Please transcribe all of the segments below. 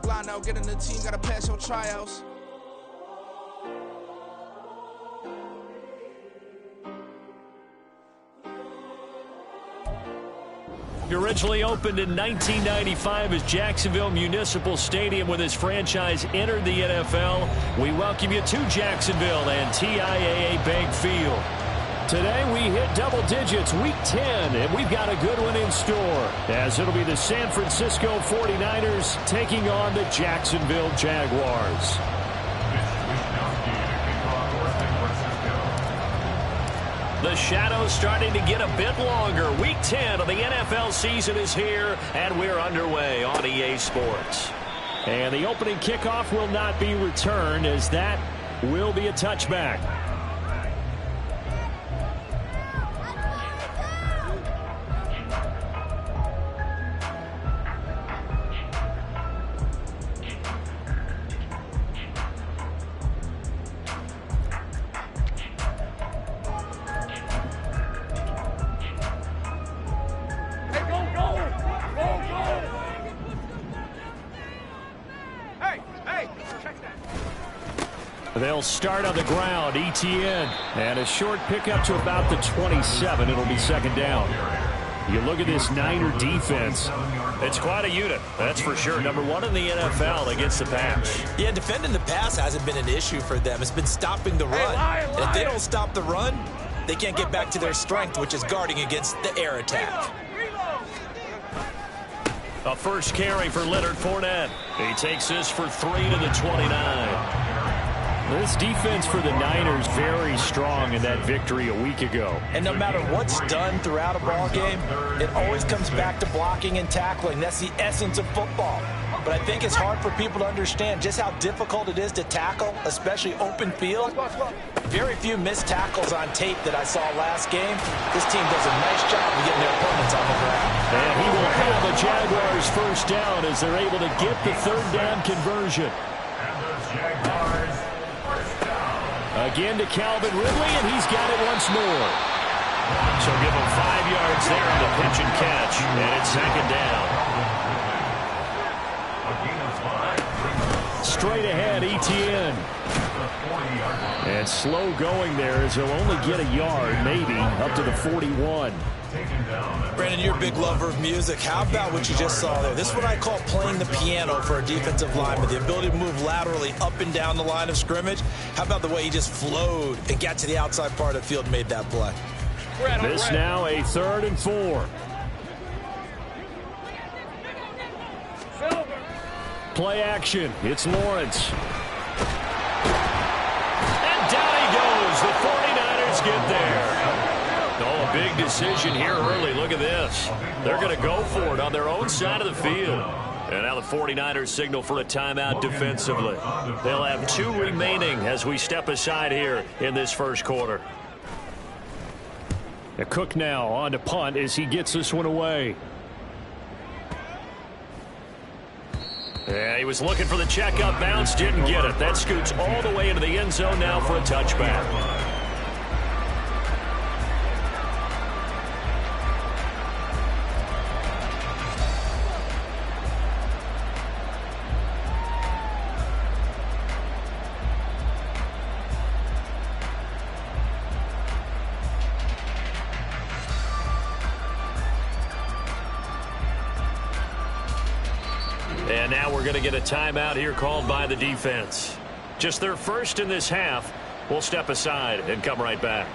blind out, get in the team, gotta pass your tryouts. Originally opened in 1995 as Jacksonville Municipal Stadium when this franchise entered the NFL. We welcome you to Jacksonville and TIAA Bank Field. Today we hit double digits, week 10, and we've got a good one in store, as it'll be the San Francisco 49ers taking on the Jacksonville Jaguars. The shadows starting to get a bit longer. Week 10 of the NFL season is here, and we're underway on EA Sports. And the opening kickoff will not be returned, as that will be a touchback. They'll start on the ground, ETN, and a short pickup to about the 27. It'll be second down. You look at this Niner defense. It's quite a unit, that's for sure. Number one in the NFL against the pass. Yeah, defending the pass hasn't been an issue for them. It's been stopping the run. And if they don't stop the run, they can't get back to their strength, which is guarding against the air attack. A first carry for Leonard Fournette. He takes this for 3 to the 29. This defense for the Niners very strong in that victory a week ago. And no matter what's done throughout a ball game, it always comes back to blocking and tackling. That's the essence of football. But I think it's hard for people to understand just how difficult it is to tackle, especially open field. Very few missed tackles on tape that I saw last game. This team does a nice job of getting their opponents on the ground. And he will have the Jaguars first down as they're able to get the third down conversion. Again to Calvin Ridley, and he's got it once more. So give him 5 yards there on the pitch and catch, and it's second down. Straight ahead, ETN. And slow going there as he'll only get a yard, maybe, up to the 41. Brandon, you're a big lover of music. How about what you just saw there? This is what I call playing the piano for a defensive lineman. The ability to move laterally up and down the line of scrimmage. How about the way he just flowed and got to the outside part of the field and made that play? This now a 3rd and 4. Play action. It's Lawrence. And down he goes. The 49ers get there. Oh, a big decision here early. Look at this. They're going to go for it on their own side of the field. And now the 49ers signal for a timeout defensively. They'll have 2 remaining as we step aside here in this first quarter. A Cook now on to punt as he gets this one away. Yeah, he was looking for the check-up bounce, didn't get it. That scoots all the way into the end zone now for a touchback. And now we're going to get a timeout here called by the defense. Just their first in this half. We'll step aside and come right back.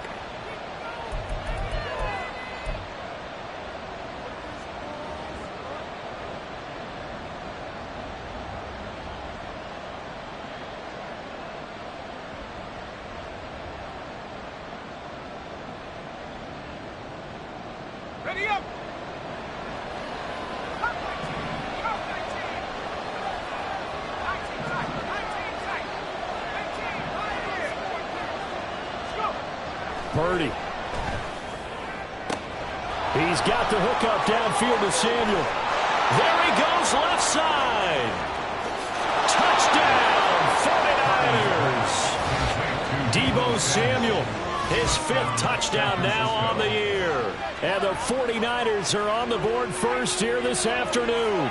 Ready up! Purdy. He's got the hook up downfield to Samuel. There he goes, left side. Touchdown, 49ers. Deebo Samuel, his 5th touchdown now on the year. And the 49ers are on the board first here this afternoon.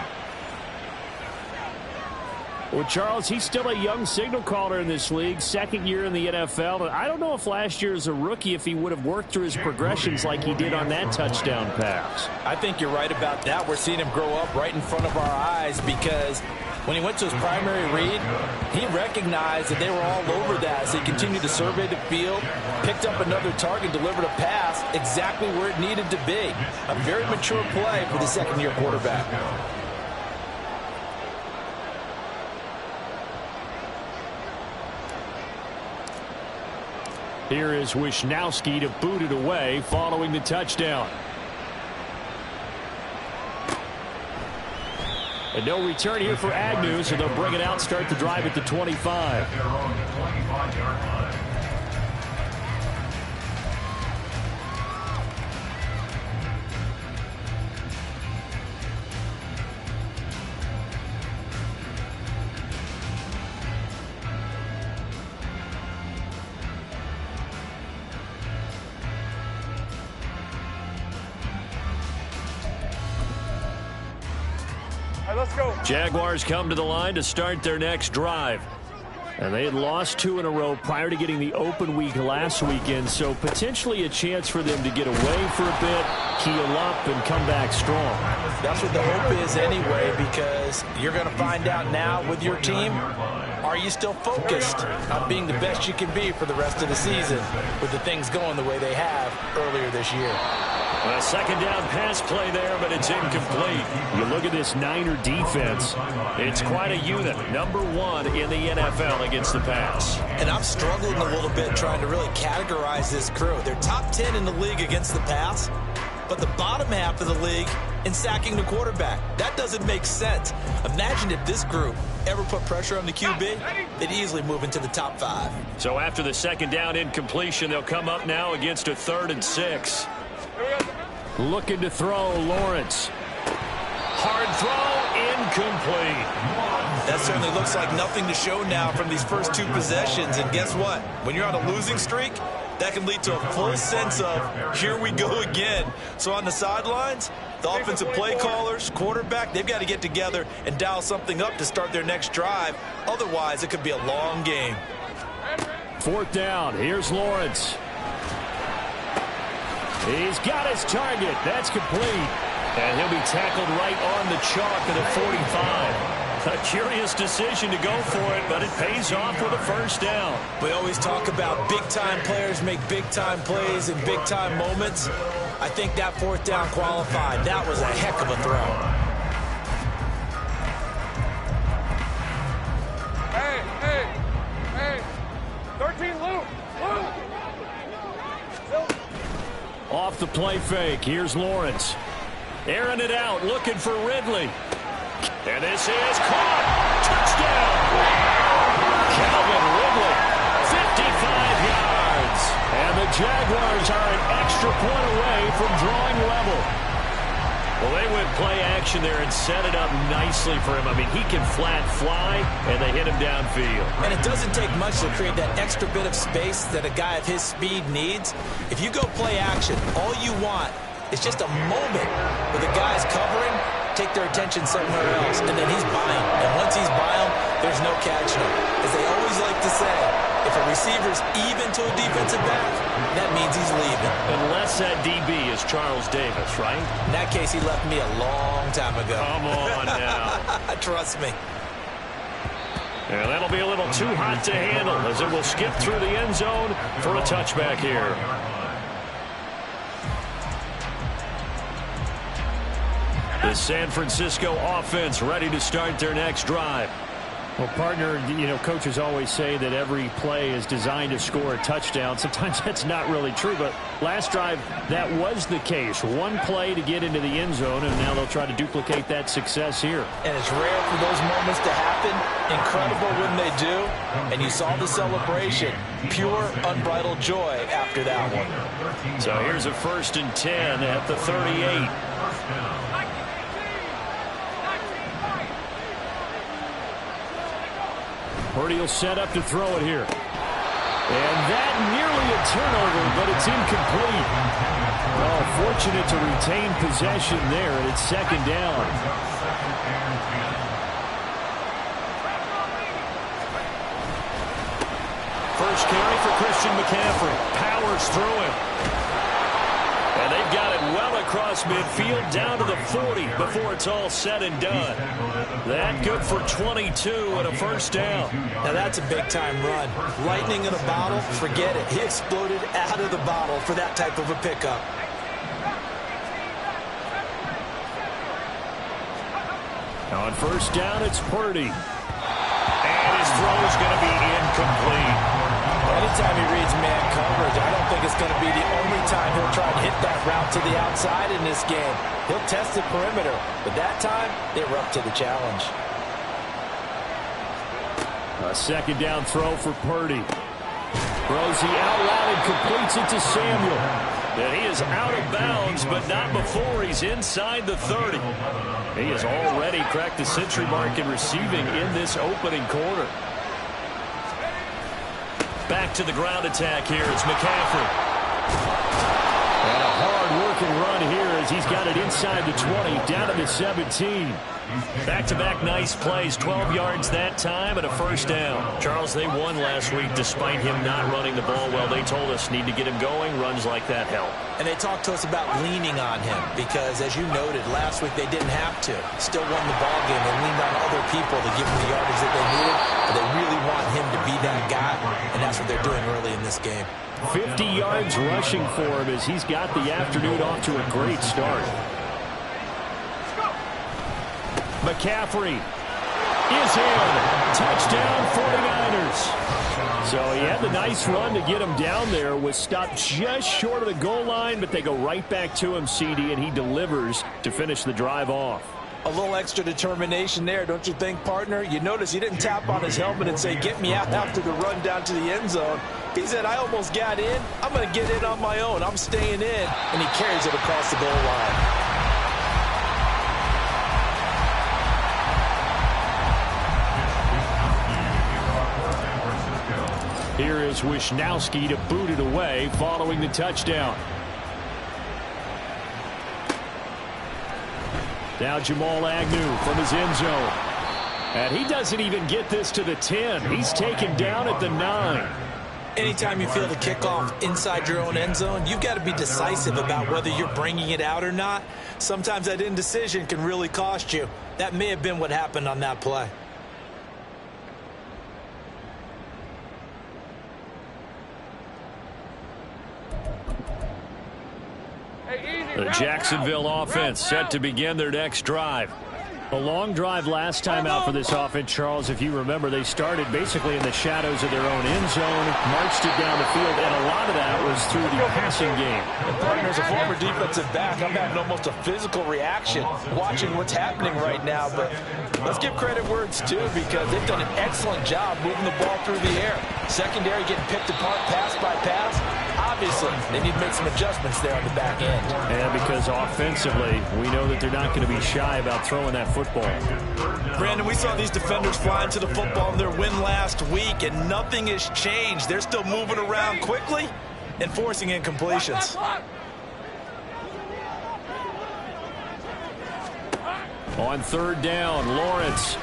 Well, Charles, he's still a young signal caller in this league, second year in the NFL. And I don't know if last year as a rookie, if he would have worked through his progressions like he did on that touchdown pass. I think you're right about that. We're seeing him grow up right in front of our eyes because when he went to his primary read, he recognized that they were all over that. So he continued to survey the field, picked up another target, delivered a pass exactly where it needed to be. A very mature play for the second-year quarterback. Here is Wisnowski to boot it away following the touchdown. And no return here for Agnew, so they'll bring it out, start the drive at the 25. Let's go. Jaguars come to the line to start their next drive. And they had lost 2 in a row prior to getting the open week last weekend, so potentially a chance for them to get away for a bit, keel up, and come back strong. That's what the hope is anyway, because you're going to find out now with your team, are you still focused on being the best you can be for the rest of the season with the things going the way they have earlier this year? A second down pass play there, but it's incomplete. You look at this Niner defense. It's quite a unit. Number 1 in the NFL against the pass. And I'm struggling a little bit trying to really categorize this crew. They're top 10 in the league against the pass, but the bottom half of the league in sacking the quarterback. That doesn't make sense. Imagine if this group ever put pressure on the QB, they'd easily move into the top 5. So after the second down incompletion, they'll come up now against a 3rd and 6. Looking to throw, Lawrence. Hard throw, incomplete. That certainly looks like nothing to show now from these first 2 possessions. And guess what? When you're on a losing streak, that can lead to a full sense of, here we go again. So on the sidelines, the offensive play callers, quarterback, they've got to get together and dial something up to start their next drive. Otherwise, it could be a long game. 4th down. Here's Lawrence. He's got his target. That's complete. And he'll be tackled right on the chalk at the 45. A curious decision to go for it, but it pays off with a first down. We always talk about big-time players make big-time plays in big-time moments. I think that 4th down qualified. That was a heck of a throw. Hey. 13, Luke. Off the play fake. Here's Lawrence. Airing it out, looking for Ridley. And this is caught. Touchdown. Calvin Ridley, 55 yards. And the Jaguars are an extra point away from drawing level. Well, they went play action there and set it up nicely for him. I mean, he can flat fly, and they hit him downfield. And it doesn't take much to create that extra bit of space that a guy of his speed needs. If you go play action, all you want is just a moment where the guy's covering, take their attention somewhere else, and then he's by him. And once he's by him, there's no catching him. As they always like to say, if a receiver's even to a defensive back, that means he's leaving. Unless that DB is Charles Davis, right? In that case, he left me a long time ago. Come on now. Trust me. And that'll be a little too hot to handle as it will skip through the end zone for a touchback here. The San Francisco offense ready to start their next drive. Well, partner, coaches always say that every play is designed to score a touchdown. Sometimes that's not really true, but last drive, that was the case. One play to get into the end zone, and now they'll try to duplicate that success here. And it's rare for those moments to happen. Incredible when they do. And you saw the celebration. Pure, unbridled joy after that one. So here's a 1st and 10 at the 38. Purdy will set up to throw it here. And that nearly a turnover, but it's incomplete. Oh, fortunate to retain possession there, and it's 2nd down. First carry for Christian McCaffrey. Powers through him. And they've got it well across midfield down to the 40 before it's all said and done. That good for 22 and a first down. Now that's a big-time run. Lightning in a bottle, forget it. He exploded out of the bottle for that type of a pickup. On first down, it's Purdy. And his throw is going to be incomplete. Anytime he reads man coverage, I don't think it's going to be the only time he'll try to hit that route to the outside in this game. He'll test the perimeter, but that time, they were up to the challenge. A second down throw for Purdy. Throws the out route and completes it to Samuel. And he is out of bounds, but not before he's inside the 30. He has already cracked the century mark in receiving in this opening quarter. Back to the ground attack here. It's McCaffrey. And a hard-working run here as he's got it inside the 20, down to the 17. Back-to-back nice plays, 12 yards that time and a first down. Charles, they won last week despite him not running the ball well. They told us need to get him going. Runs like that help. And they talked to us about leaning on him because, as you noted, last week they didn't have to. Still won the ball game. They leaned on other people to give him the yardage that they needed. But they really want him to be that guy, and that's what they're doing early in this game. 50 yards rushing for him as he's got the afternoon off to a great start. McCaffrey is in. Touchdown 49ers. So he had the nice run to get him down there. Was stopped just short of the goal line, but they go right back to him, CD, and he delivers to finish the drive off. A little extra determination there, don't you think, partner? You notice he didn't tap on his helmet and say, get me out after the run down to the end zone. He said, I almost got in. I'm going to get in on my own. I'm staying in. And he carries it across the goal line. Here is Wisnowski to boot it away following the touchdown. Now Jamal Agnew from his end zone. And he doesn't even get this to the 10. He's taken down at the 9. Anytime you feel the kickoff inside your own end zone, you've got to be decisive about whether you're bringing it out or not. Sometimes that indecision can really cost you. That may have been what happened on that play. The Jacksonville offense set to begin their next drive. A long drive last time out for this offense, Charles. If you remember, they started basically in the shadows of their own end zone, marched it down the field, and a lot of that was through the passing game. And partners, a former defensive back, I'm having almost a physical reaction watching what's happening right now. But let's give credit where it's due because they've done an excellent job moving the ball through the air. Secondary getting picked apart pass by pass. Obviously, they need to make some adjustments there on the back end. And because offensively, we know that they're not going to be shy about throwing that football. Brandon, we saw these defenders flying to the football in their win last week, and nothing has changed. They're still moving around quickly and forcing incompletions. On third down, Lawrence.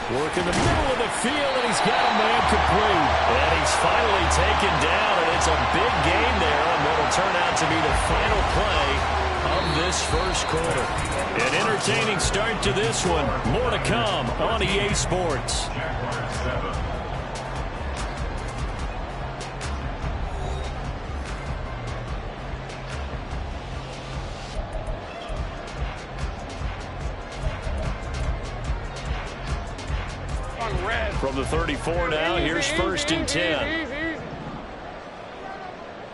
Work in the middle of the field, and he's got a man complete. And he's finally taken down, and it's a big gain there on what will turn out to be the final play of this first quarter. An entertaining start to this one. More to come on EA Sports. From the 34 now, here's first and 10.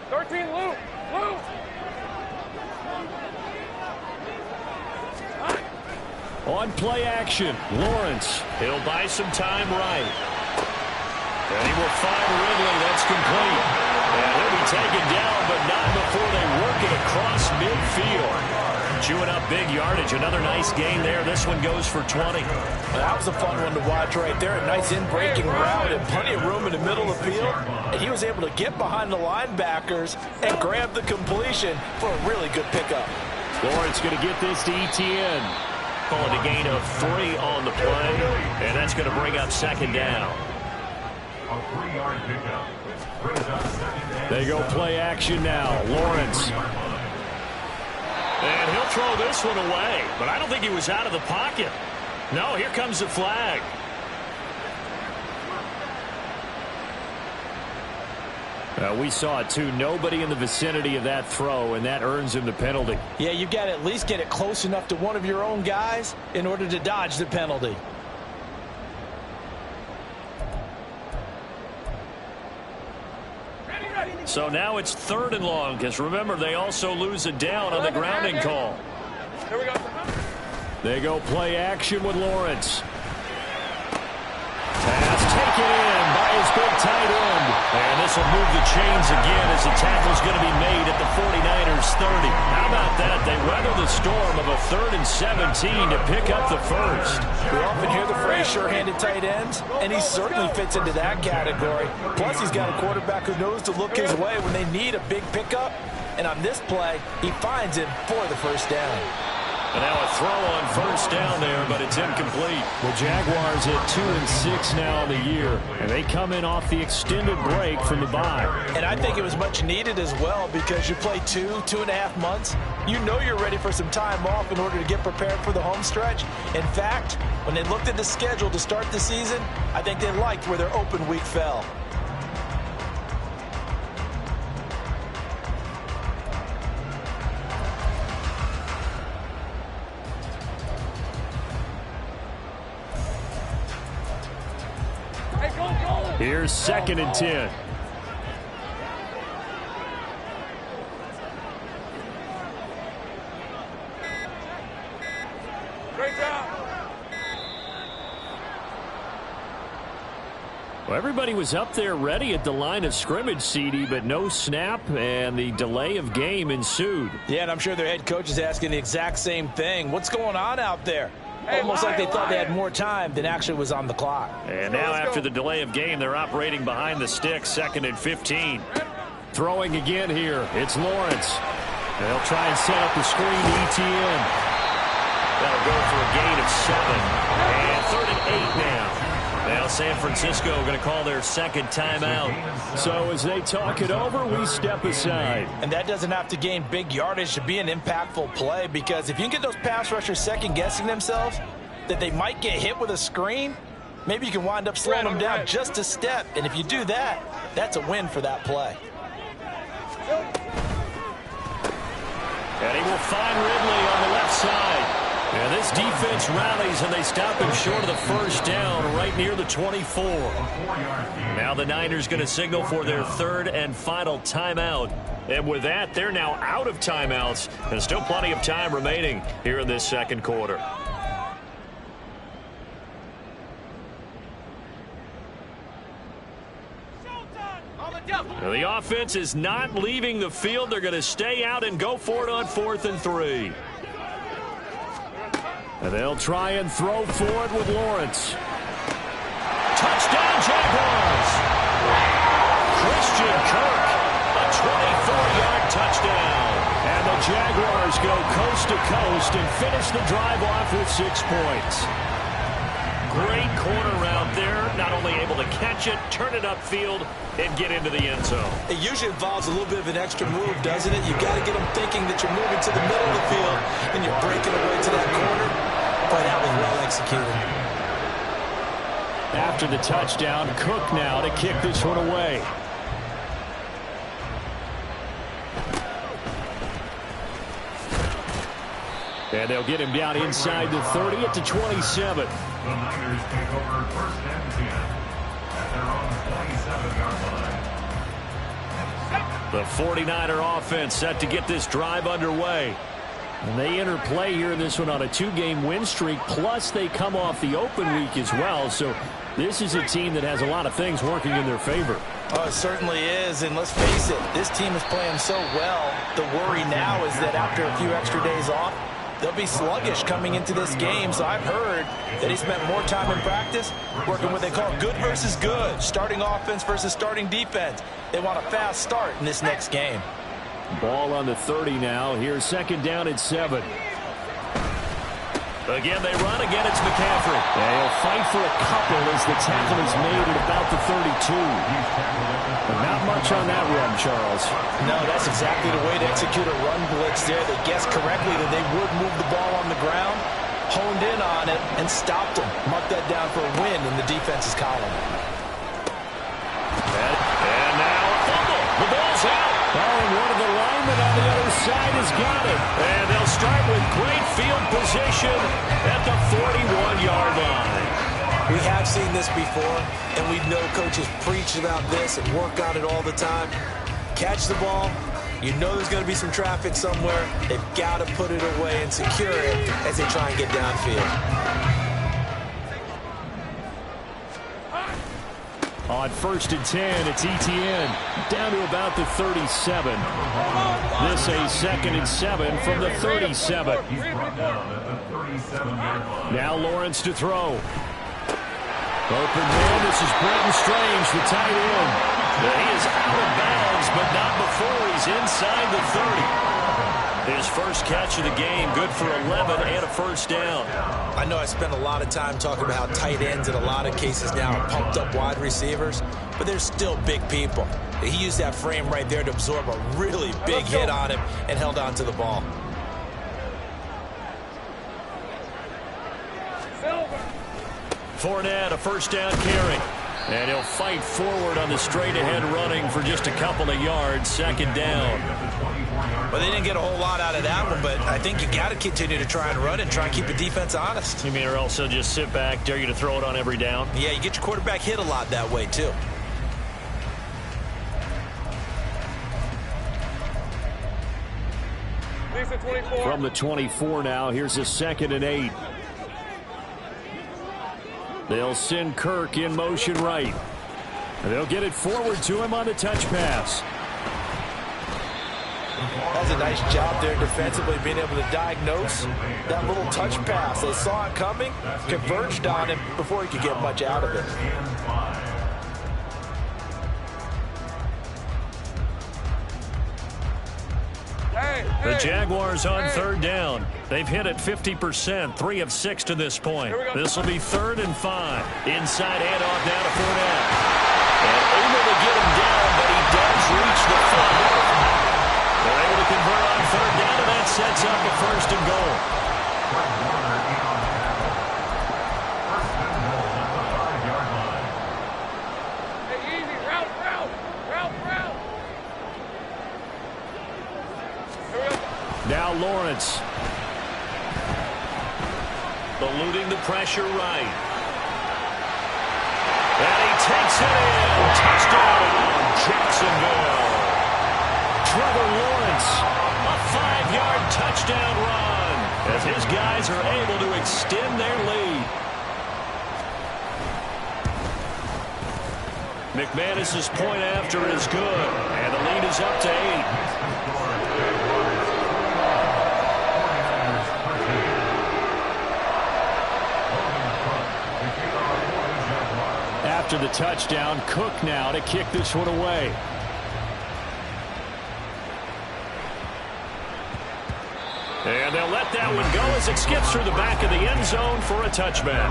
13, Luke. On play action, Lawrence. He'll buy some time right. And he will find Ridley. That's complete. And he'll be taken down, but not before they work it across midfield. Chewing up big yardage. Another nice gain there. This one goes for 20. That was a fun one to watch right there. A nice in-breaking route and plenty of room in the middle of the field. And he was able to get behind the linebackers and grab the completion for a really good pickup. Lawrence going to get this to ETN. Call it a gain of 3 on the play. And that's going to bring up second down. 3-yard pickup. They go play action now. Lawrence. And he'll throw this one away, but I don't think he was out of the pocket. No, here comes the flag. We saw it too. Nobody in the vicinity of that throw, and that earns him the penalty. Yeah, you've got to at least get it close enough to one of your own guys in order to dodge the penalty. So now it's 3rd and long, because remember, they also lose a down on the grounding call. Here we go. They go play action with Lawrence. Pass taken in by his big tight end. And this will move the chains again as the tackle's going to be made at the 49ers 30. How about that? They weather the storm of a 3rd and 17 to pick up the first. We often hear the phrase sure-handed tight ends, and he certainly fits into that category. Plus, he's got a quarterback who knows to look his way when they need a big pickup. And on this play, he finds him for the first down. And now a throw on first down there, but it's incomplete. The Jaguars at 2-6 now in the year, and they come in off the extended break from the bye. And I think it was much needed as well, because you play 2.5 months. You know you're ready for some time off in order to get prepared for the home stretch. In fact, when they looked at the schedule to start the season, I think they liked where their open week fell. Here's 2nd and 10. Great job. Well, everybody was up there ready at the line of scrimmage, CD, but no snap, and the delay of game ensued. Yeah, and I'm sure their head coach is asking the exact same thing. What's going on out there? Almost like they thought they had more time than actually was on the clock. And now after the delay of game, they're operating behind the sticks, 2nd and 15. Throwing again here, it's Lawrence. They'll try and set up the screen to ETN. That'll go for a gain of 7. And 3rd and 8 now. Now San Francisco going to call their 2nd timeout. So as they talk it over, we step aside. And that doesn't have to gain big yardage to be an impactful play, because if you can get those pass rushers second-guessing themselves that they might get hit with a screen, maybe you can wind up slowing them down just a step. And if you do that, that's a win for that play. And he will find Ridley on the left side. And this defense rallies, and they stop him short of the first down right near the 24. Now the Niners going to signal for their 3rd and final timeout. And with that, they're now out of timeouts. And still plenty of time remaining here in this 2nd quarter. Now the offense is not leaving the field. They're going to stay out and go for it on 4th and 3. And they'll try and throw for it with Lawrence. Touchdown, Jaguars! Christian Kirk, a 24-yard touchdown. And the Jaguars go coast to coast and finish the drive off with 6 points. Great corner route there. Not only able to catch it, turn it upfield, and get into the end zone. It usually involves a little bit of an extra move, doesn't it? You've got to get them thinking that you're moving to the middle of the field and you're breaking away to that corner. Boy, that was well executed. After the touchdown, Cook now to kick this one away. And they'll get him down inside the 30 at the 27. The Niners take over 1st and 10 at their own 27-yard line. The 49er offense set to get this drive underway. And they enter play here in this one on a 2-game win streak, plus they come off the open week as well. So this is a team that has a lot of things working in their favor. Oh, it certainly is, and let's face it, this team is playing so well. The worry now is that after a few extra days off, they'll be sluggish coming into this game. So I've heard that he spent more time in practice working what they call good versus good, starting offense versus starting defense. They want a fast start in this next game. Ball on the 30 now. Here's 2nd down at 7. Again, they run. Again, it's McCaffrey. Yeah, he'll fight for a couple as the tackle is made at about the 32. But not much on that run, Charles. No, that's exactly the way to execute a run blitz there. They guessed correctly that they would move the ball on the ground, honed in on it, and stopped them. Mark that down for a win in the defense's column. And now a fumble. The ball's out. Oh, and one of the linemen on the other side has got it. And they'll start with great field position at the 41-yard line. We have seen this before, and we know coaches preach about this and work on it all the time. Catch the ball. You know there's going to be some traffic somewhere. They've got to put it away and secure it as they try and get downfield. On 1st and 10, it's Etienne down to about the 37. This a 2nd and 7 from the 37. Now Lawrence to throw. Open man, this is Brenton Strange, the tight end. He is out of bounds, but not before he's inside the 30. His first catch of the game, good for 11 and a first down. I know I spent a lot of time talking about how tight ends in a lot of cases now are pumped up wide receivers, but they're still big people. He used that frame right there to absorb a really big hit on him and held on to the ball. Fournette, a first down carry. And he'll fight forward on the straight-ahead running for just a couple of yards, 2nd down. Well, they didn't get a whole lot out of that one, but I think you got to continue to try and run and try and keep the defense honest. You mean or also just sit back, dare you to throw it on every down? Yeah, you get your quarterback hit a lot that way, too. From the 24 now, here's a 2nd and 8. They'll send Kirk in motion right. And they'll get it forward to him on the touch pass. That's a nice job there defensively, being able to diagnose that little touch pass. They saw it coming, converged on him before he could get much out of it. The Jaguars on 3rd down. They've hit it 50%, 3 of 6 to this point. This will be 3rd and 5. Inside handoff now to Fournette. And able to get him down, but he does reach the 5. They're able to convert on 3rd down, and that sets up a 1st and goal. Now Lawrence. Eluding the pressure right. And he takes it in. Touchdown, Jacksonville. Trevor Lawrence. A 5-yard touchdown run as his guys are able to extend their lead. McManus's point after is good, and the lead is up to 8. After the touchdown, Cook now to kick this one away. And they'll let that one go as it skips through the back of the end zone for a touchback.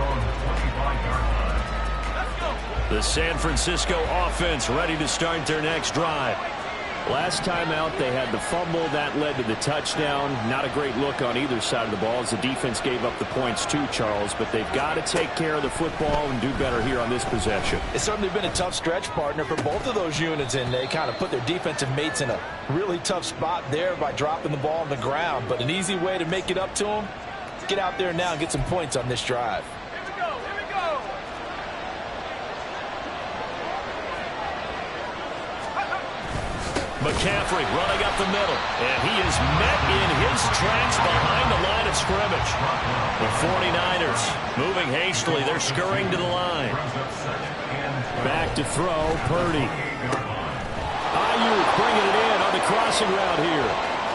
The San Francisco offense ready to start their next drive. Last time out, they had the fumble. That led to the touchdown. Not a great look on either side of the ball as the defense gave up the points too, Charles. But they've got to take care of the football and do better here on this possession. It's certainly been a tough stretch, partner, for both of those units, and they kind of put their defensive mates in a really tough spot there by dropping the ball on the ground. But an easy way to make it up to them, get out there now and get some points on this drive. McCaffrey running up the middle, and he is met in his tracks behind the line of scrimmage. The 49ers moving hastily. They're scurrying to the line. Back to throw, Purdy. Ayuk bringing it in on the crossing route here.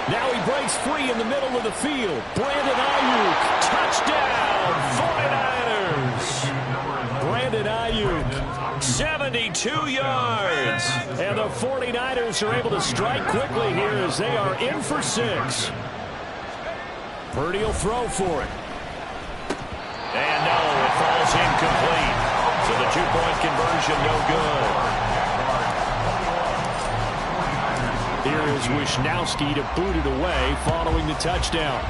Now he breaks free in the middle of the field. Brandon Ayuk, touchdown, 49ers. Brandon Ayuk, 72 yards. And the 49ers are able to strike quickly here as they are in for 6. Purdy will throw for it. conversion, no good. Here is Wisnowski to boot it away following the touchdown.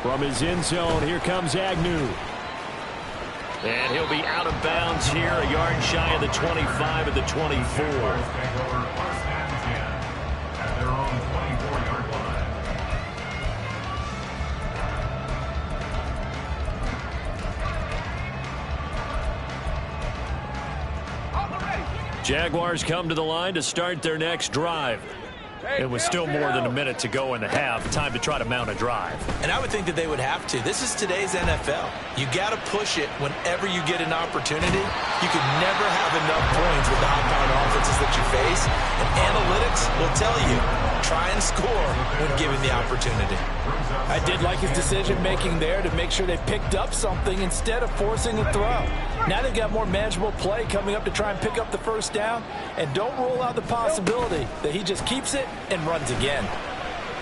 From his end zone, here comes Agnew. And he'll be out of bounds here, a yard shy of the 25 at the 24. Jaguars come to the line to start their next drive. It was still more than a minute to go in the half. Time to try to mount a drive. And I would think that they would have to. This is today's NFL. You got to push it whenever you get an opportunity. You can never have enough points with the high-powered offenses that you face. And analytics will tell you, try and score when given the opportunity. I did like his decision-making there to make sure they picked up something instead of forcing a throw. Now they've got more manageable play coming up to try and pick up the first down. And don't rule out the possibility that he just keeps it and runs again.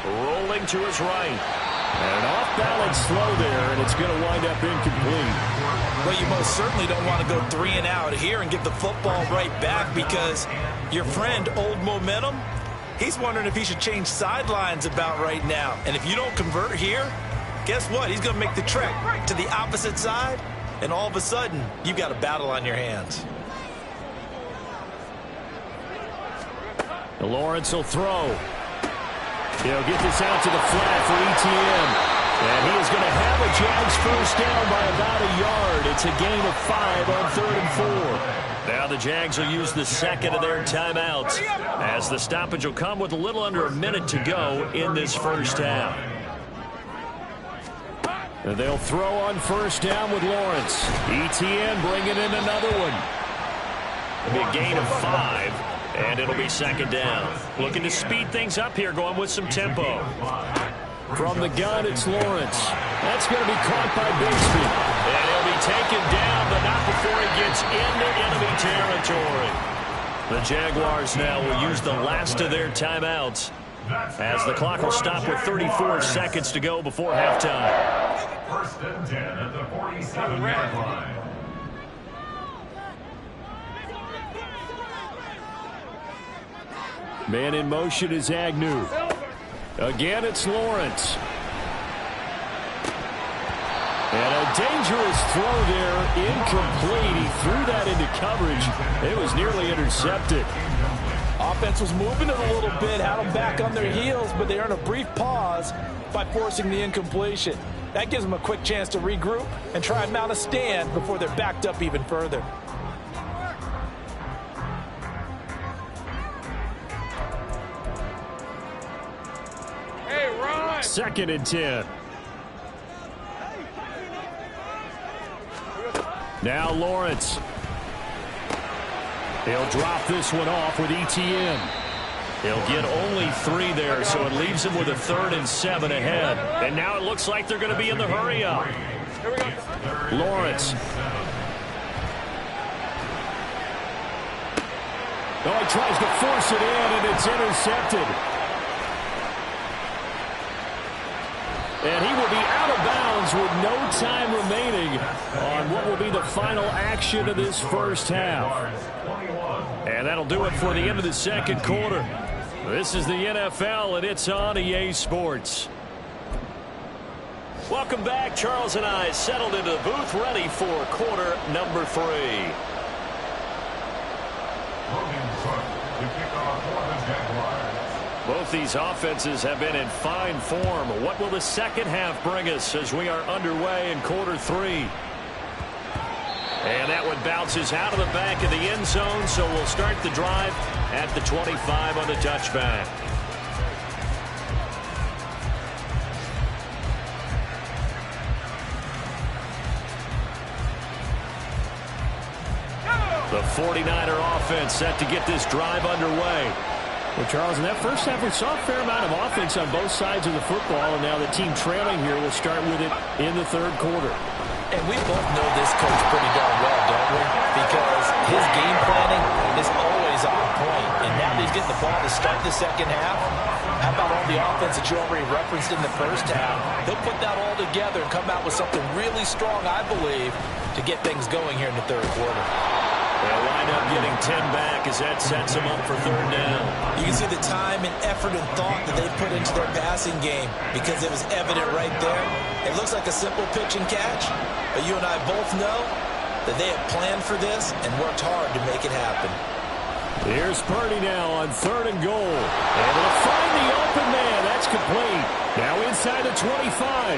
Rolling to his right. And an off-balance throw there, and it's going to wind up incomplete. Well, you most certainly don't want to go 3 and out here and get the football right back, because your friend, Old Momentum, he's wondering if he should change sidelines about right now. And if you don't convert here, guess what? He's going to make the trek to the opposite side, and all of a sudden, you've got a battle on your hands. Lawrence will throw. He'll get this out to the flat for ETN. And he is going to have a Jags first down by about a yard. It's a gain of 5 on 3rd and 4. Now the Jags will use the second of their timeouts, as the stoppage will come with a little under a minute to go in this first half. And they'll throw on first down with Lawrence. ETN bringing in another one. Big gain of 5. And it'll be second down. Looking to speed things up here, going with some tempo. From the gun, it's Lawrence. That's going to be caught by Bigsby. And he'll be taken down, but not before he gets into enemy territory. The Jaguars now will use the last of their timeouts, as the clock will stop with 34 seconds to go before halftime. First and 10 at the 47-yard line. Man in motion is Agnew. Again, it's Lawrence. And a dangerous throw there, incomplete. He threw that into coverage. It was nearly intercepted. Offense was moving it a little bit, had them back on their heels, but they earned a brief pause by forcing the incompletion. That gives them a quick chance to regroup and try and mount a stand before they're backed up even further. Second and 10. Now Lawrence. He'll drop this one off with ETN. He'll get only 3 there, so it leaves him with a 3rd and 7 ahead. And now it looks like they're going to be in the hurry-up. Lawrence. Oh, he tries to force it in, and it's intercepted. And he will be out of bounds with no time remaining on what will be the final action of this first half. And that'll do it for the end of the second quarter. This is the NFL, and it's on EA Sports. Welcome back. Charles and I settled into the booth, ready for quarter number 3. Both these offenses have been in fine form. What will the second half bring us as we are underway in quarter 3? And that one bounces out of the back of the end zone, so we'll start the drive at the 25 on the touchback. The 49er offense set to get this drive underway. Well, Charles, in that first half, we saw a fair amount of offense on both sides of the football, and now the team trailing here will start with it in the third quarter. And we both know this coach pretty darn well, don't we? Because his game planning is always on point. And now that he's getting the ball to start the second half, how about all the offense that you already referenced in the first half? He'll put that all together and come out with something really strong, I believe, to get things going here in the third quarter. They'll wind up getting 10 back as that sets them up for third down. You can see the time and effort and thought that they put into their passing game because it was evident right there. It looks like a simple pitch and catch, but you and I both know that they have planned for this and worked hard to make it happen. Here's Purdy now on 3rd and goal. Able to find the open man. That's complete. Now inside the 25.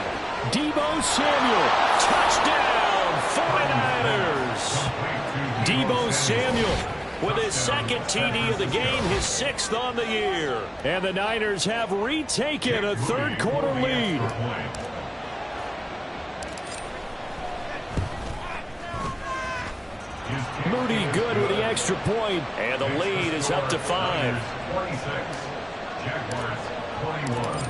Deebo Samuel. Touchdown, 49ers. Deebo Samuel with his second TD of the game, his 6th on the year. And the Niners have retaken a third quarter lead. Moody good with the extra point, and the lead is up to 5.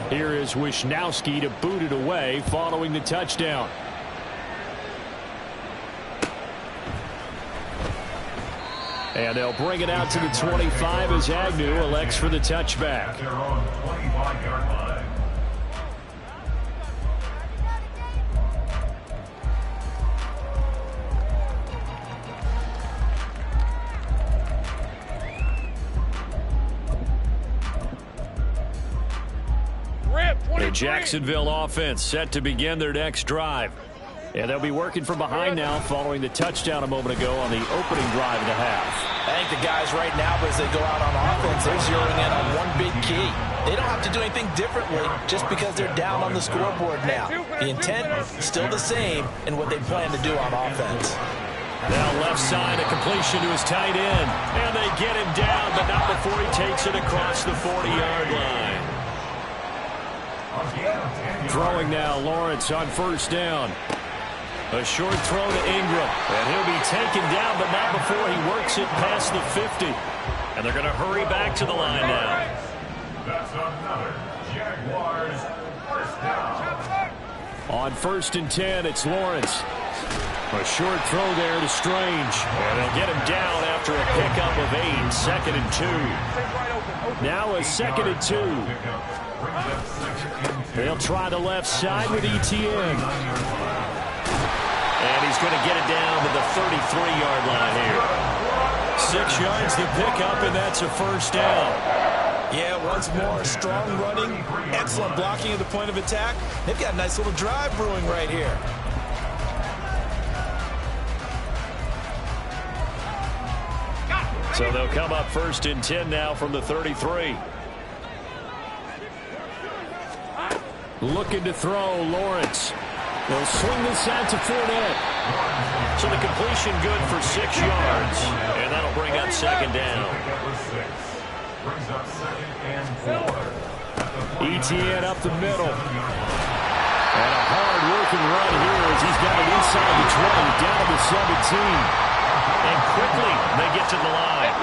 Here is Wisnowski to boot it away following the touchdown. And they'll bring it out to the 25 as Agnew elects for the touchback. The Jacksonville offense set to begin their next drive. And they'll be working from behind now following the touchdown a moment ago on the opening drive of the half. I think the guys right now, as they go out on offense, they're zeroing in on one big key. They don't have to do anything differently just because they're down on the scoreboard now. The intent still the same in what they plan to do on offense. Now left side, a completion to his tight end. And they get him down, but not before he takes it across the 40-yard line. Throwing now, Lawrence on 1st down. A short throw to Ingram, and he'll be taken down, but not before he works it past the 50. And they're going to hurry back to the line now. That's another Jaguars first down. On 1st and 10, it's Lawrence. A short throw there to Strange. And they'll get him down after a pickup of 8, 2nd and 2. Now a 2nd and 2. They'll try the left side with Etienne. And he's going to get it down to the 33-yard line here. 6 yards to pick up, and that's a first down. Yeah, once more, strong running, excellent blocking at the point of attack. They've got a nice little drive brewing right here. So they'll come up 1st and 10 now from the 33. Looking to throw, Lawrence. They'll swing this out to Fournette. So the completion good for 6 yards. And that'll bring up 2nd down. Etienne up the middle. And a hard-working run here as he's got it inside the 20, down to the 17. And quickly they get to the line.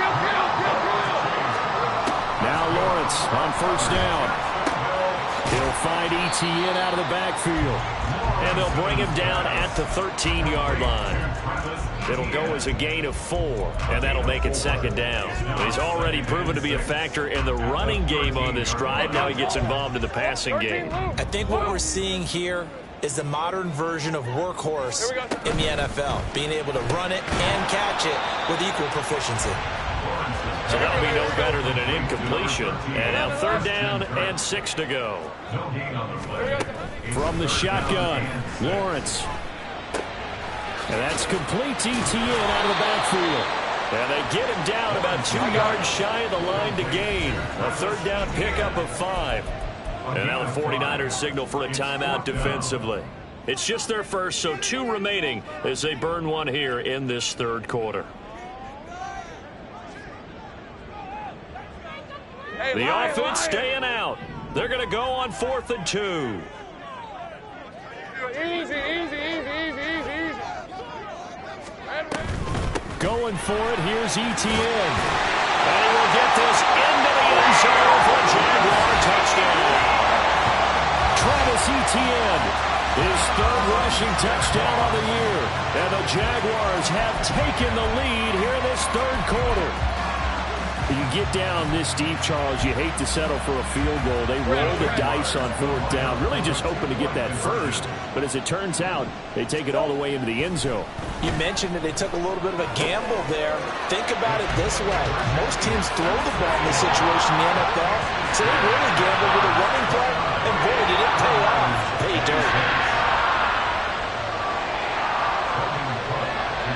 Now Lawrence on 1st down. He'll find Etienne out of the backfield. And they'll bring him down at the 13-yard line. It'll go as a gain of 4, and that'll make it 2nd down. He's already proven to be a factor in the running game on this drive. Now he gets involved in the passing game. I think what we're seeing here is the modern version of workhorse in the NFL, being able to run it and catch it with equal proficiency. So that'll be no better than an incompletion. And now 3rd down and 6 to go. From the shotgun, Lawrence. And that's complete to Etienne out of the backfield. And they get him down about 2 yards shy of the line to gain. A 3rd down pickup of 5. And now the 49ers signal for a timeout defensively. It's just their first, so 2 remaining as they burn one here in this 3rd quarter. The offense staying out. They're going to go on 4th and 2. Easy. Going for it, here's Etienne. And he will get this into the end zone for a Jaguar touchdown. Travis Etienne, his 3rd rushing touchdown of the year. And the Jaguars have taken the lead here in this 3rd quarter. You get down this deep, Charles, you hate to settle for a field goal. They roll the dice on 4th down, really just hoping to get that first. But as it turns out, they take it all the way into the end zone. You mentioned that they took a little bit of a gamble there. Think about it this way. Most teams throw the ball in this situation in the NFL, so they really gambled with a running play, and boy, did it pay off. Pay dirt.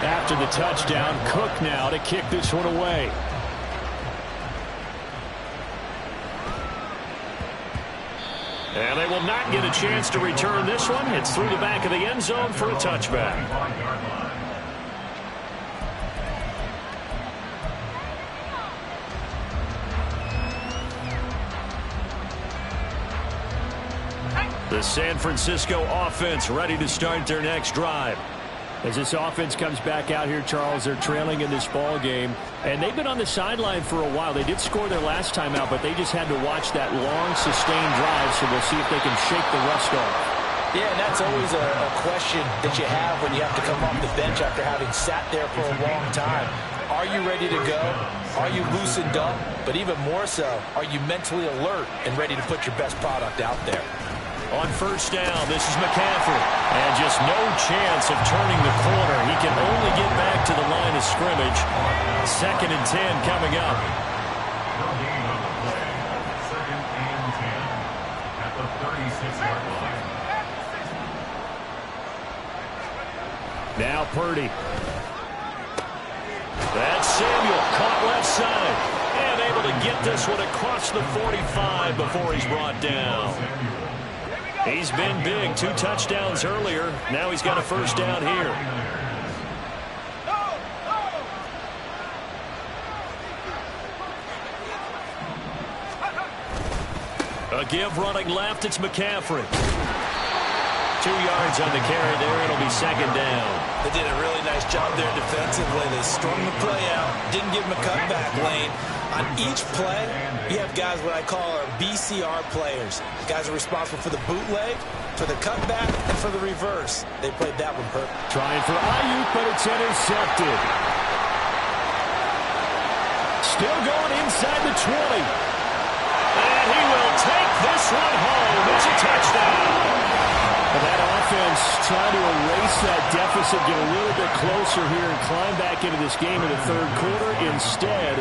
After the touchdown, Cook now to kick this one away. And they will not get a chance to return this one. It's through the back of the end zone for a touchback. The San Francisco offense ready to start their next drive. As this offense comes back out here, Charles, they're trailing in this ball game, and they've been on the sideline for a while. They did score their last time out, but they just had to watch that long, sustained drive, so we'll see if they can shake the rust off. Yeah, and that's always a question that you have when you have to come off the bench after having sat there for a long time. Are you ready to go? Are you loosened up? But even more so, are you mentally alert and ready to put your best product out there? On 1st down, this is McCaffrey. And just no chance of turning the corner. He can only get back to the line of scrimmage. 2nd and 10 coming up. At the 36-yard line. Now Purdy. That's Samuel, caught left side. And able to get this one across the 45 before he's brought down. He's been big. 2 touchdowns earlier. Now he's got a 1st down here. A give running left. It's McCaffrey. 2 yards on the carry there. It'll be 2nd down. They did a really nice job there defensively. They strung the play out. Didn't give him a cutback lane. On each play, you have guys what I call our BCR players. Guys are responsible for the bootleg, for the cutback, and for the reverse. They played that one perfect. Trying for Ayuk, but it's intercepted. Still going inside the 20. And he will take this one home. It's a touchdown. Well, that offense trying to erase that deficit, get a little bit closer here and climb back into this game in the 3rd quarter. Instead,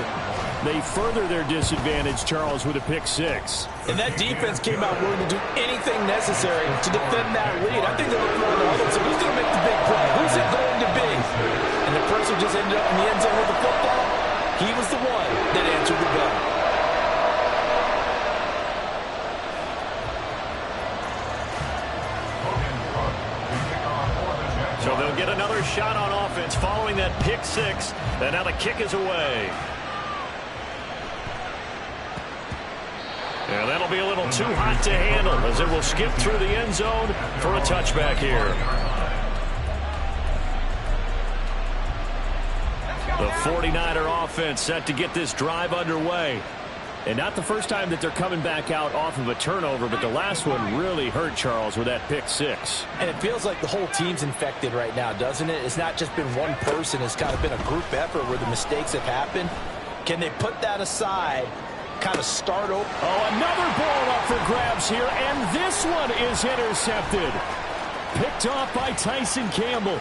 they further their disadvantage, Charles, with a pick 6. And that defense came out willing to do anything necessary to defend that lead. I think they looked more than others. So who's going to make the big play? Who's it going to be? And the person who just ended up in the end zone with the football, he was the one that answered the bell. So they'll get another shot on offense following that pick 6. And now the kick is away. And that'll be a little too hot to handle as it will skip through the end zone for a touchback here. The 49er offense set to get this drive underway. And not the first time that they're coming back out off of a turnover, but the last one really hurt, Charles, with that pick 6. And it feels like the whole team's infected right now, doesn't it? It's not just been one person. It's kind of been a group effort where the mistakes have happened. Can they put that aside, kind of start over? Oh, another ball up for grabs here, and this one is intercepted. Picked off by Tyson Campbell.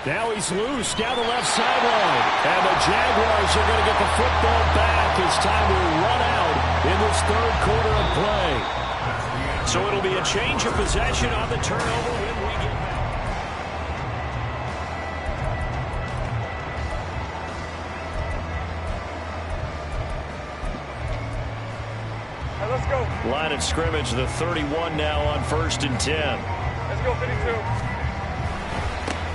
Now he's loose down the left sideline. And the Jaguars are going to get the football back. It's time to run out in this 3rd quarter of play. So it'll be a change of possession on the turnover when we get back. Hey, let's go. Line of scrimmage, the 31 now on 1st and 10. Let's go, 52.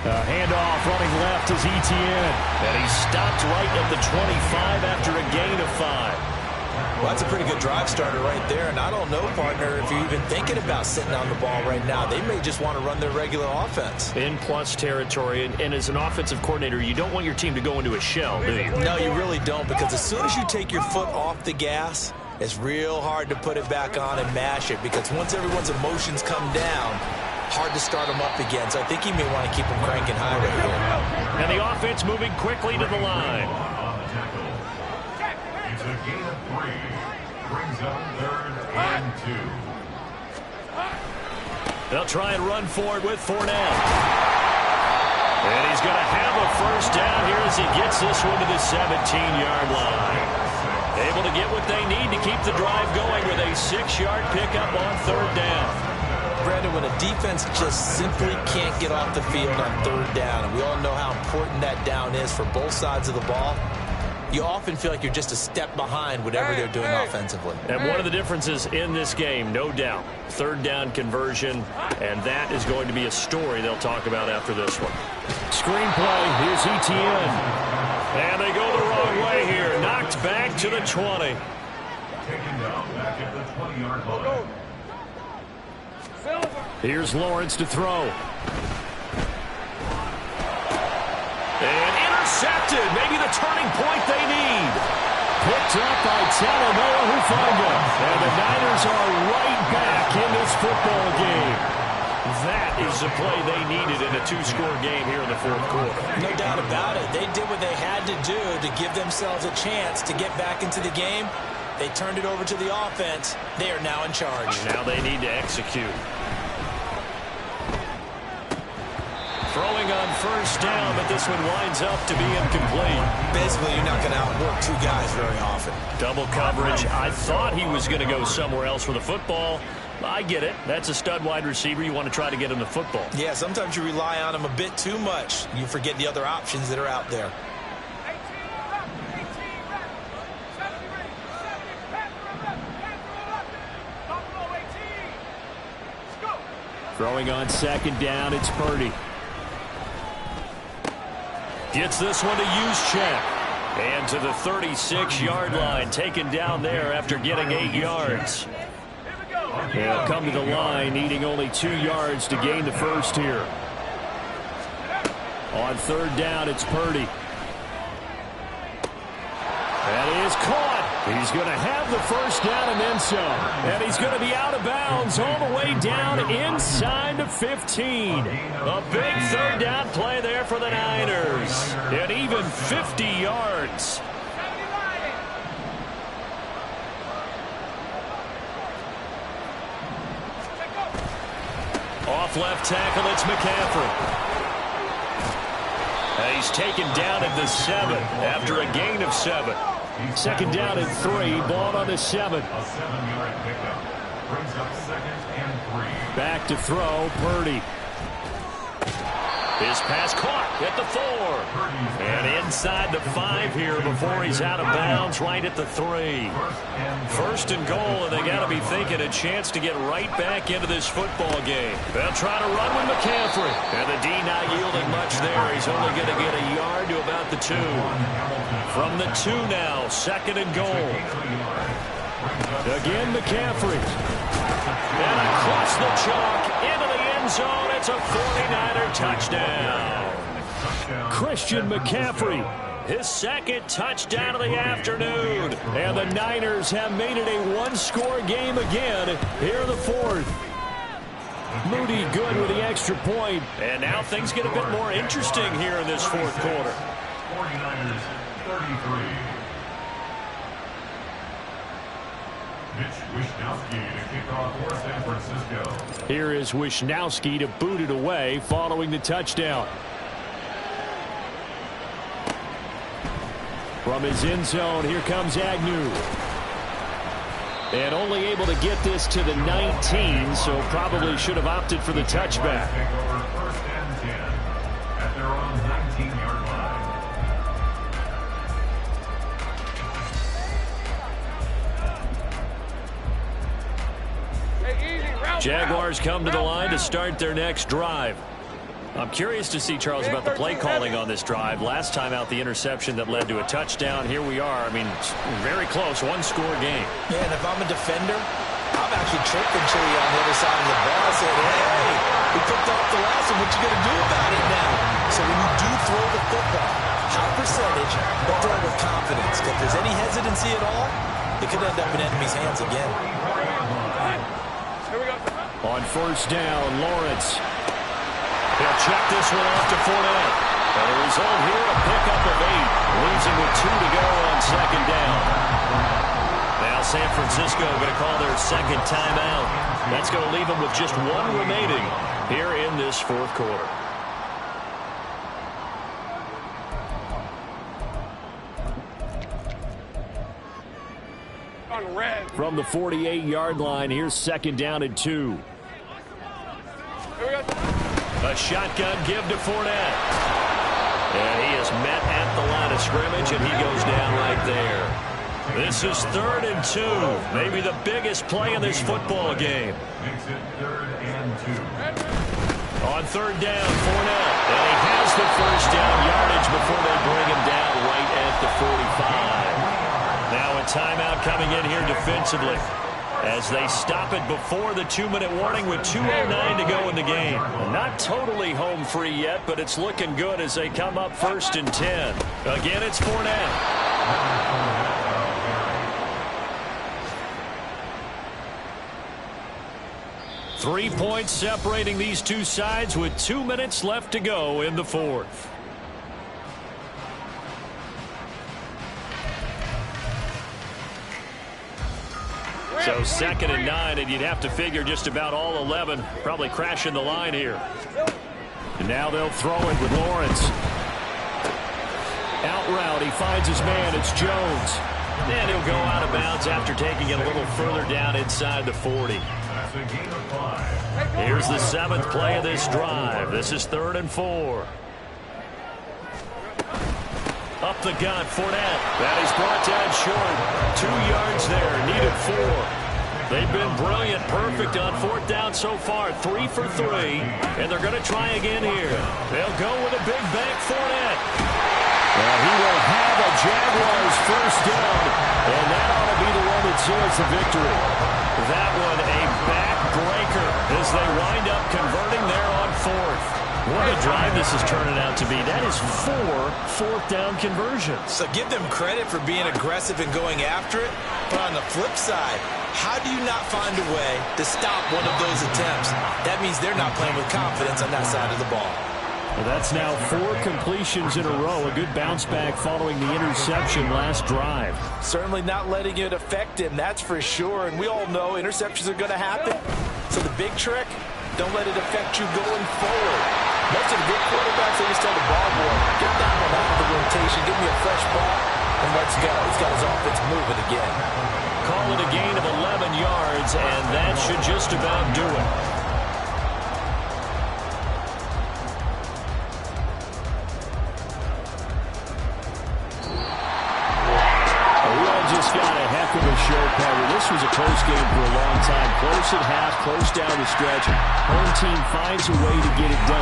Handoff running left is Etienne. And he stopped right at the 25 after a gain of 5. Well, that's a pretty good drive starter right there. And I don't know, partner, if you're even thinking about sitting on the ball right now. They may just want to run their regular offense. In plus territory. And as an offensive coordinator, you don't want your team to go into a shell, do you? No, you really don't, because as soon as you take your foot off the gas, it's real hard to put it back on and mash it, because once everyone's emotions come down, hard to start them up again. So I think you may want to keep them cranking high right here. And the offense moving quickly to the line. The gain of 3 brings up 3rd and 2. They'll try and run for it with Fournette. And he's going to have a first down here as he gets this one to the 17-yard line. Able to get what they need to keep the drive going with a 6-yard pickup on 3rd down. Brandon, when a defense just simply can't get off the field on 3rd down, and we all know how important that down is for both sides of the ball, you often feel like you're just a step behind whatever they're doing offensively. And one of the differences in this game, no doubt, 3rd down conversion, and that is going to be a story they'll talk about after this one. Screenplay, here's ETN. And they go the wrong way here. Knocked back to the 20. Taken down back at the 20-yard line. Here's Lawrence to throw. And intercepted. Maybe the turning point they need. Picked up by Talanoa Hufanga. And the Niners are right back in this football game. That is the play they needed in a 2-score game here in the 4th quarter. No doubt about it. They did what they had to do to give themselves a chance to get back into the game. They turned it over to the offense. They are now in charge. Now they need to execute. Throwing on 1st down, but this one winds up to be incomplete. Basically, you're not going to outwork 2 guys very often. Double coverage. I thought he was going to go somewhere else with the football. I get it. That's a stud wide receiver. You want to try to get him the football. Yeah, sometimes you rely on him a bit too much. You forget the other options that are out there. Throwing on 2nd down, it's Purdy. Gets this one to Juszczyk. And to the 36-yard line, taken down there after getting 8 yards. They'll come to the line, needing only 2 yards to gain the first here. On 3rd down, it's Purdy. That is caught. He's going to have the first down and then some. And he's going to be out of bounds all the way down inside the 15. A big 3rd down play there for the Niners. And even 50 yards. Off left tackle, it's McCaffrey. He's taken down at the 7 after a gain of 7. 2nd down and 3, ball on the 7. A 7-yard pickup brings up 2nd and 3. Back to throw, Purdy. His pass caught at the 4. And inside the 5 here before he's out of bounds right at the 3. 1st and goal, and they got to be thinking a chance to get right back into this football game. They'll try to run with McCaffrey. And the D not yielding much there. He's only going to get a yard to about the 2. From the 2 now, 2nd and goal. Again, McCaffrey. And across the chalk into the end zone. It's a 49er touchdown. Christian McCaffrey. His 2nd touchdown of the afternoon. And the Niners have made it a 1-score game again here in the 4th. Moody good with the extra point. And now things get a bit more interesting here in this 4th quarter. 49ers 33. Mitch Wishnowsky to kick off for San Francisco. Here is Wishnowsky to boot it away following the touchdown. From his end zone, here comes Agnew. And only able to get this to the 19, so probably should have opted for the touchback. Take over 1st and 10 at their own 19-yard line. Jaguars come to the line to start their next drive. I'm curious to see, Charles, about the play calling on this drive. Last time out, the interception that led to a touchdown. Here we are. I mean, very close, 1-score game. Yeah, and if I'm a defender, I'm actually chirping Chili on the other side of the ball. I said, hey, we picked off the last one. What you going to do about it now? So when you do throw the football, high percentage, but throw with confidence. If there's any hesitancy at all, it could end up in enemy's hands again. On 1st down, Lawrence. He'll check this one off to Fournette. And the result here, a pickup of 8. Leaves him with 2 to go on 2nd down. Now San Francisco going to call their second timeout. That's going to leave them with just one remaining here in this fourth quarter. From the 48-yard line, here's second down and 2. A shotgun give to Fournette. And he is met at the line of scrimmage, and he goes down right there. This is 3rd and 2. Maybe the biggest play in this football game. Makes it 3rd and 2. On 3rd down, Fournette. And he has the first down yardage before they bring him down right at the 45. Now a timeout coming in here defensively as they stop it before the 2-minute warning with 2:09 to go in the game. Not totally home free yet, but it's looking good as they come up 1st and 10. Again, it's Fournette. 3 points separating these two sides with 2 minutes left to go in the fourth. So 2nd and 9, and you'd have to figure just about all 11 probably crashing the line here. And now they'll throw it with Lawrence. Out route, he finds his man. It's Jones. And he'll go out of bounds after taking it a little further down inside the 40. That's a gain of 5. Here's the 7th play of this drive. This is 3rd and 4. Up the gut, Fournette. That is brought down short. 2 yards there, needed 4. They've been brilliant, perfect on 4th down so far. 3 for 3, and they're going to try again here. They'll go with a big back Fournette. Well, he will have a Jaguars first down, and that ought to be the one that seals the victory. That one a backbreaker as they wind up converting there on 4th. What a drive this is turning out to be. That is 4 4th down conversions. So give them credit for being aggressive and going after it. But on the flip side, how do you not find a way to stop one of those attempts? That means they're not playing with confidence on that side of the ball. Well, that's now 4 completions in a row. A good bounce back following the interception last drive. Certainly not letting it affect him, that's for sure. And we all know interceptions are going to happen. So the big trick, don't let it affect you going forward. Most of the good quarterbacks, they just tell the ball boy, get that one out of the rotation, give me a fresh ball, and let's go. He's got his offense moving again. Call it a gain of 11 yards, and that should just about do it. We all just got a heck of a show, Perry. This was a close game for a long time. Close at half, close down the stretch. Home team finds a way to get it done.